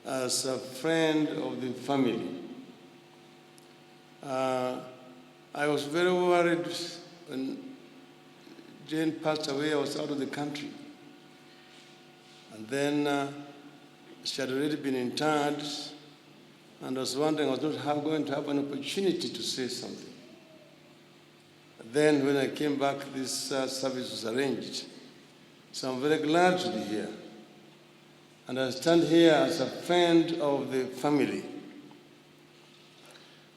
as a friend of the family. I was very worried when Jane passed away. I was out of the country. And then she had already been interred, and I was wondering I was not going to have an opportunity to say something. Then when I came back, this service was arranged. So I'm very glad to be here. And I stand here as a friend of the family.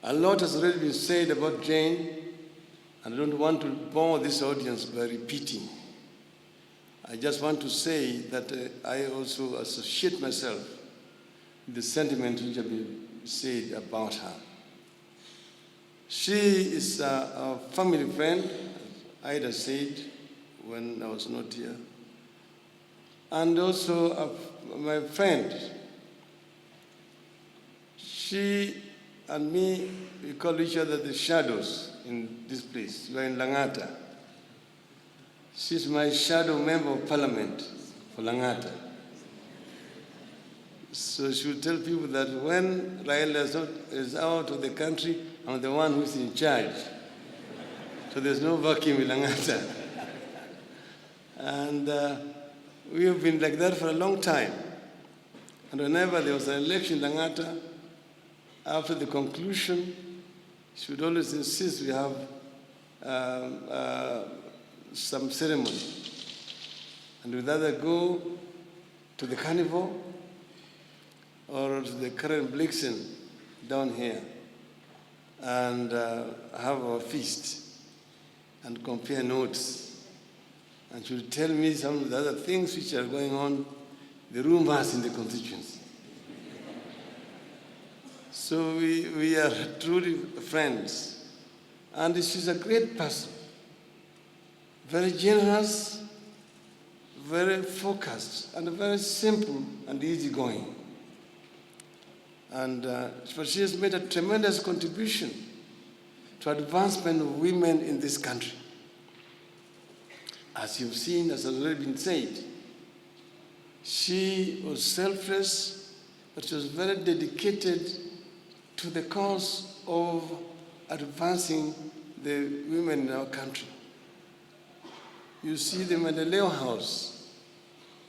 A lot has already been said about Jane, and I don't want to bore this audience by repeating. I just want to say that I also associate myself with the sentiments which have been said about her. She is a family friend, as Ida said when I was not here, and also my friend. She and me, we call each other the shadows in this place. You are in Langata. She's my shadow member of parliament for Langata. So she will tell people that when Raila is out of the country, I'm the one who's in charge. So there's no vacuum in Langata. And we have been like that for a long time. And whenever there was an election in Langata, after the conclusion, she would always insist we have some ceremony. And we'd either go to the carnival or to the current Blixen down here and have our feast and compare notes. And she would tell me some of the other things which are going on, the rumors in the constituency. So we are truly friends. And she's a great person, very generous, very focused, and very simple and easygoing. But she has made a tremendous contribution to advancement of women in this country. As you've seen, as has already been said, she was selfless, but she was very dedicated to the cause of advancing the women in our country. You see the Maendeleo house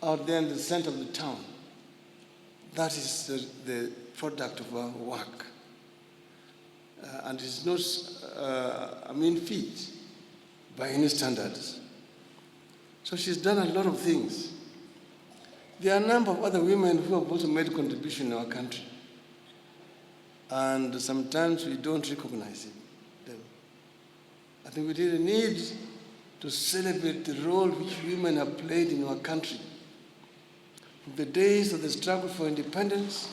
out there in the center of the town. That is the product of our work. And it's not a mean feat by any standards. So she's done a lot of things. There are a number of other women who have also made contribution in our country. And sometimes we don't recognize them. I think we really need to celebrate the role which women have played in our country. From the days of the struggle for independence,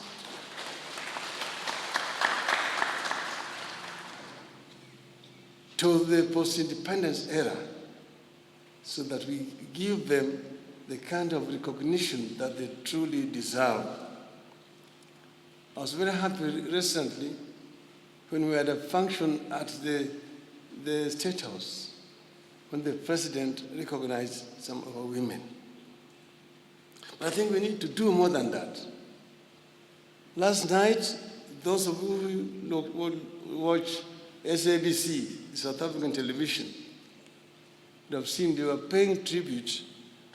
to the post-independence era, so that we give them the kind of recognition that they truly deserve. I was very happy recently when we had a function at the State House, when the president recognized some of our women. But I think we need to do more than that. Last night, those of you who watch SABC, South African television, would have seen they were paying tribute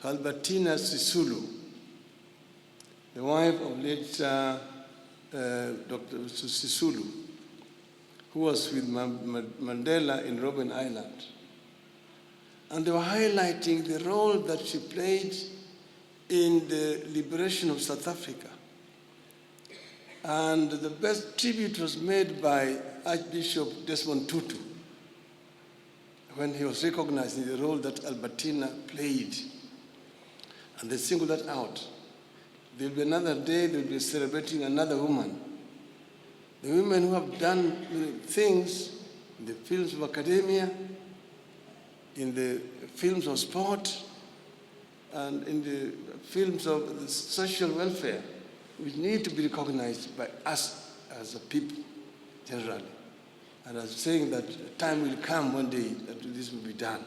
to Albertina Sisulu, the wife of late Dr. Sisulu, who was with Mandela in Robben Island. And they were highlighting the role that she played in the liberation of South Africa. And the best tribute was made by Archbishop Desmond Tutu when he was recognizing the role that Albertina played. And they singled that out. There will be another day, they will be celebrating another woman. The women who have done things in the fields of academia, in the fields of sport, and in the fields of the social welfare, which need to be recognized by us as a people generally. And I was saying that time will come one day that this will be done.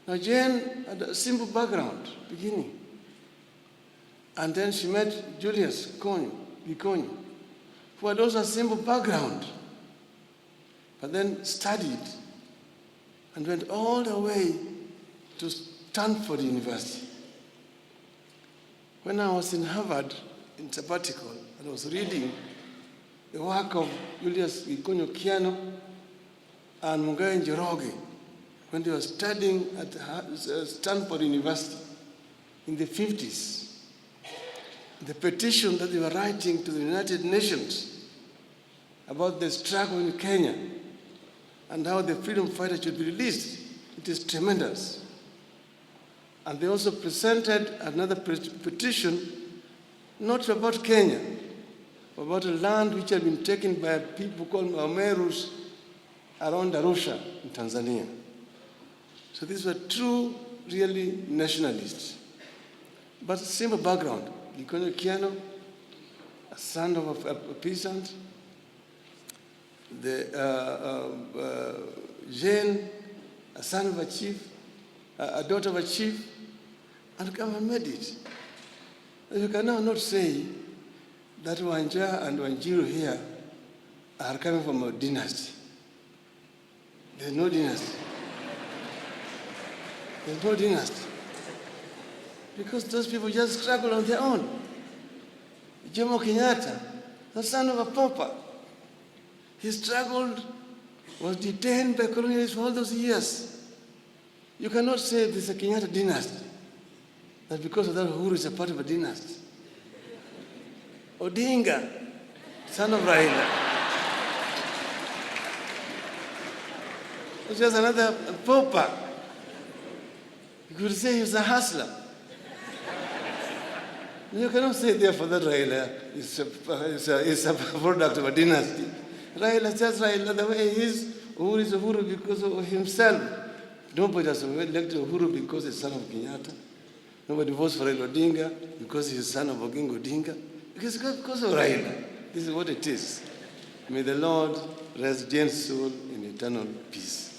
Now, Jane had a simple background, beginning. And then she met Julius Gikonyo, who had also a simple background, but then studied and went all the way to Stanford University. When I was in Harvard in sabbatical, and I was reading the work of Julius Gikonyo Kiano and Mungai Njoroge when they were studying at Stanford University in the 50s. The petition that they were writing to the United Nations about the struggle in Kenya and how the freedom fighters should be released, it is tremendous. And they also presented another petition, not about Kenya, but about a land which had been taken by people called Mamerus around Arusha in Tanzania. So these were true, really nationalists. But simple background. Gikonyo Kiano, a son of a peasant. Jane, a son of a chief, a daughter of a chief, and come and made it. You can now not say that Wanja and Wanjiru here are coming from a dynasty. There's no dynasty. There's no dynasty. Because those people just struggle on their own. Jomo Kenyatta, the son of a pauper, he struggled, was detained by colonialists for all those years. You cannot say there's a Kenyatta dynasty. That because of that, Uhuru is a part of a dynasty. Odinga, son of Raila, was just another pauper. You could say he was a hustler. You cannot say therefore that Raila is a product of a dynasty. Raila is just Raila the way he is. Uhuru is Uhuru because of himself. Nobody has elected Uhuru because he's son of Kenyatta. Nobody votes for Raila Odinga because he's son of Oginga Odinga. Because of Raila. This is what it is. May the Lord rest Jane's soul in eternal peace.